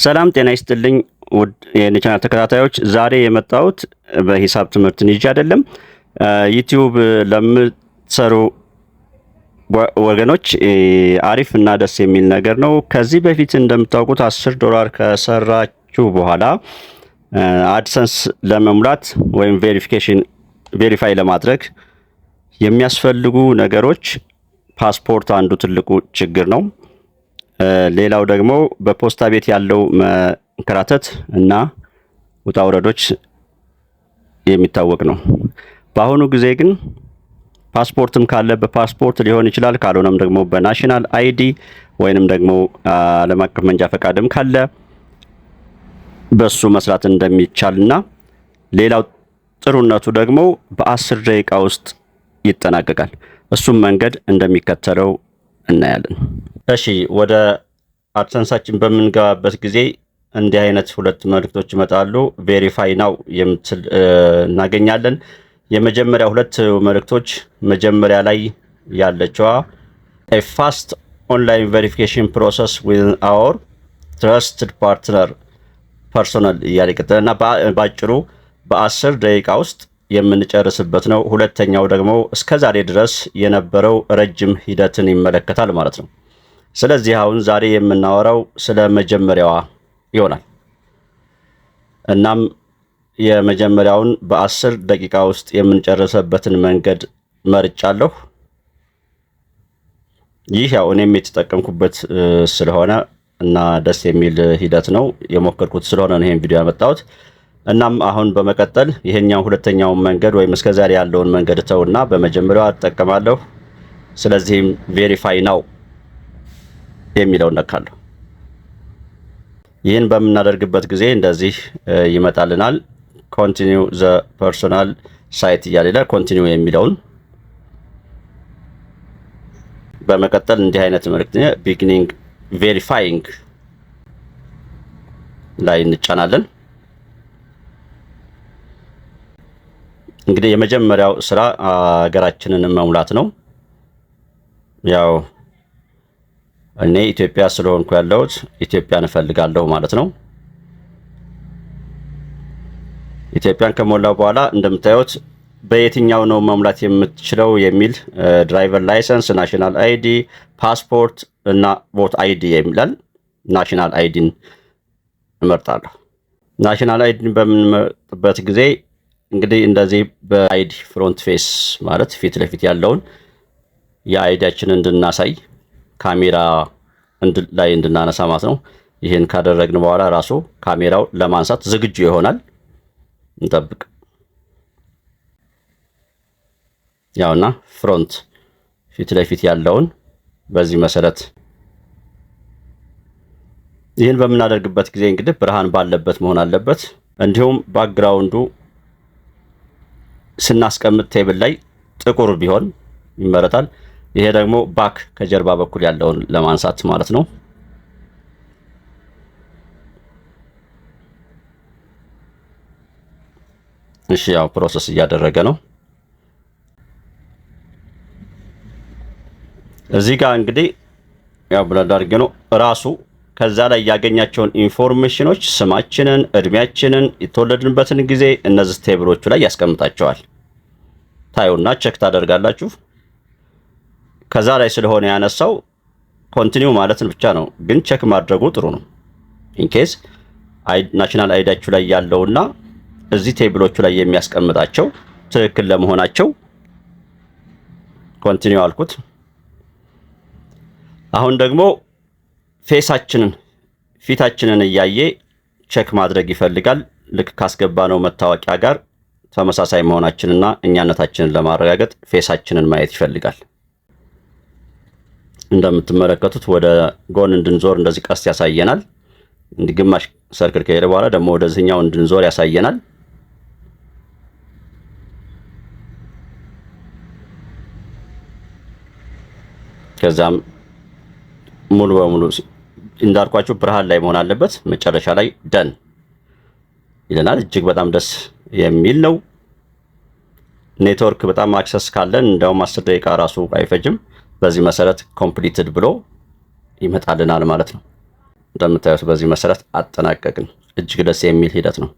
ሰላም ጤና ይስጥልኝ ውድ የቻናል ተከታታዮች፣ ዛሬ የመጣሁት በሂሳብ ትምህርትን ይዤ አይደለም። ዩቲዩብ ለምትሰሩ ወገኖች አሪፍ እና ደስ የሚል ነገር ነው። ከዚህ በፊት እንደምታውቁት $10 ከሰራችሁ በኋላ አድሰንስ ለመሙላት ወይም ቬሪፋይ ለማድረግ የሚያስፈልጉ ነገሮች ፓስፖርት አንዱ ትልቁ ችግር ነው። ሌላው ደግሞ በፖስታ ቤት ያለው መንከራተት እና ውጣ ውረዶች የሚታወቅ ነው። በአሁኑ ጊዜ ግን ፓስፖርትም ካለ በፓስፖርት ሊሆን ይችላል፣ ካልሆነም ደግሞ በናሽናል አይዲ ወይንም ደግሞ ዓለም አቀፍ መንጃ ፈቃድም ካለ በሱ መስራት እንደሚቻልና ሌላው ጥሩነቱ ደግሞ በ10 ደቂቃ ውስጥ ይጠናቀቃል። እሱም መንገድ እንደሚከተለው እናያለን። እሺ፣ ወደ አድሰንሳችን በምንገባበት ጊዜ እንዲህ አይነት ሁለት መልእክቶች ይመጣሉ። ቬሪፋይ ናው የምትል እናገኛለን። የመጀመሪያ ሁለት መልእክቶች መጀመሪያ ላይ ያለችዋ a fast online verification process with our trusted partner personal ያለቀጠና ባጭሩ በ10 ደቂቃ ውስጥ የምንጨርስበት ነው። ሁለተኛው ደግሞ እስከዛሬ ድረስ የነበረው ረጅም ሂደትን ይመለከታል ማለት ነው። ስለዚህ አሁን ዛሬ የምናወራው ስለ መጀመሪያዋ ይሆናል። እናም የመጀመሪያውን በ10 ደቂቃ ውስጥ የምንጨርሰበትን መንገድ መርጫለሁ። ይህ ያው እኔም የተጠቀምኩበት ስለሆነ እና ደስ የሚል ሂደት ነው የሞከርኩት ስለሆነ ነው ይሄን ቪዲዮ ያመጣሁት። እናም አሁን በመቀጠል ይሄኛው ሁለተኛውን መንገድ ወይም እስከዛሬ ያለውን መንገድ ተውና በመጀመሪያው አጠቀማለሁ። ስለዚህም ቬሪፋይ ናው የሚለውን ነካለሁ። ይህን በምናደርግበት ጊዜ እንደዚህ ይመጣልናል። ኮንቲኒው ዘ ፐርሶናል ሳይት እያለ ኮንቲኒው የሚለውን በመቀጠል እንዲህ አይነት መልእክት ቢጊኒንግ ቬሪፋይንግ ላይ እንጫናለን። እንግዲህ የመጀመሪያው ስራ ሀገራችንን መሙላት ነው። ያው እኔ ኢትዮጵያ ስለሆንኩ ያለሁት ኢትዮጵያን እፈልጋለሁ ማለት ነው። ኢትዮጵያን ከሞላው በኋላ እንደምታዩት በየትኛው ነው መሙላት የምትችለው የሚል ድራይቨር ላይሰንስ፣ ናሽናል አይዲ፣ ፓስፖርት እና ቮት አይዲ የሚላል። ናሽናል አይዲን እመርጣለሁ። ናሽናል አይዲን በምንመርጥበት ጊዜ እንግዲህ እንደዚህ በአይዲ ፍሮንት ፌስ ማለት ፊት ለፊት ያለውን የአይዲያችንን እንድናሳይ ካሜራ ላይ እንድናነሳ ማለት ነው። ይህን ካደረግን በኋላ ራሱ ካሜራው ለማንሳት ዝግጁ ይሆናል። እንጠብቅ። ያውና ፍሮንት ፊት ለፊት ያለውን በዚህ መሰረት ይህን በምናደርግበት ጊዜ እንግዲህ ብርሃን ባለበት መሆን አለበት። እንዲሁም ባክግራውንዱ ስናስቀምጥ ቴብል ላይ ጥቁር ቢሆን ይመረጣል። ይሄ ደግሞ ባክ ከጀርባ በኩል ያለውን ለማንሳት ማለት ነው። እሺ፣ ያው ፕሮሰስ እያደረገ ነው። እዚህ ጋር እንግዲህ ያው ብለድ አድርጌ ነው ራሱ ከዛ ላይ ያገኛቸውን ኢንፎርሜሽኖች ስማችንን፣ እድሜያችንን፣ የተወለድንበትን ጊዜ እነዚህ ቴብሎቹ ላይ ያስቀምጣቸዋል። ታዩና ቼክ ታደርጋላችሁ። ከዛ ላይ ስለሆነ ያነሳው ኮንቲኒው ማለትን ብቻ ነው፣ ግን ቼክ ማድረጉ ጥሩ ነው። ኢንኬስ ናሽናል አይዲያችሁ ላይ ያለውና እዚህ ቴብሎቹ ላይ የሚያስቀምጣቸው ትክክል ለመሆናቸው ኮንቲኒው አልኩት። አሁን ደግሞ ፊታችንን እያየ ቼክ ማድረግ ይፈልጋል። ልክ ካስገባነው መታወቂያ ጋር ተመሳሳይ መሆናችንና እኛነታችንን ለማረጋገጥ ፌሳችንን ማየት ይፈልጋል። እንደምትመለከቱት ወደ ጎን እንድንዞር እንደዚህ ቀስት ያሳየናል። እንዲህ ግማሽ ሰርክል ከሄደ በኋላ ደግሞ ወደዚህኛው እንድንዞር ያሳየናል። ከዛም ሙሉ በሙሉ እንዳልኳችሁ ብርሃን ላይ መሆን አለበት። መጨረሻ ላይ ደን ይለናል። እጅግ በጣም ደስ የሚል ነው። ኔትወርክ በጣም አክሰስ ካለን እንደውም 10 ደቂቃ ራሱ አይፈጅም። በዚህ መሰረት ኮምፕሊትድ ብሎ ይመጣልናል ማለት ነው። እንደምታዩት በዚህ መሰረት አጠናቀቅን። እጅግ ደስ የሚል ሂደት ነው።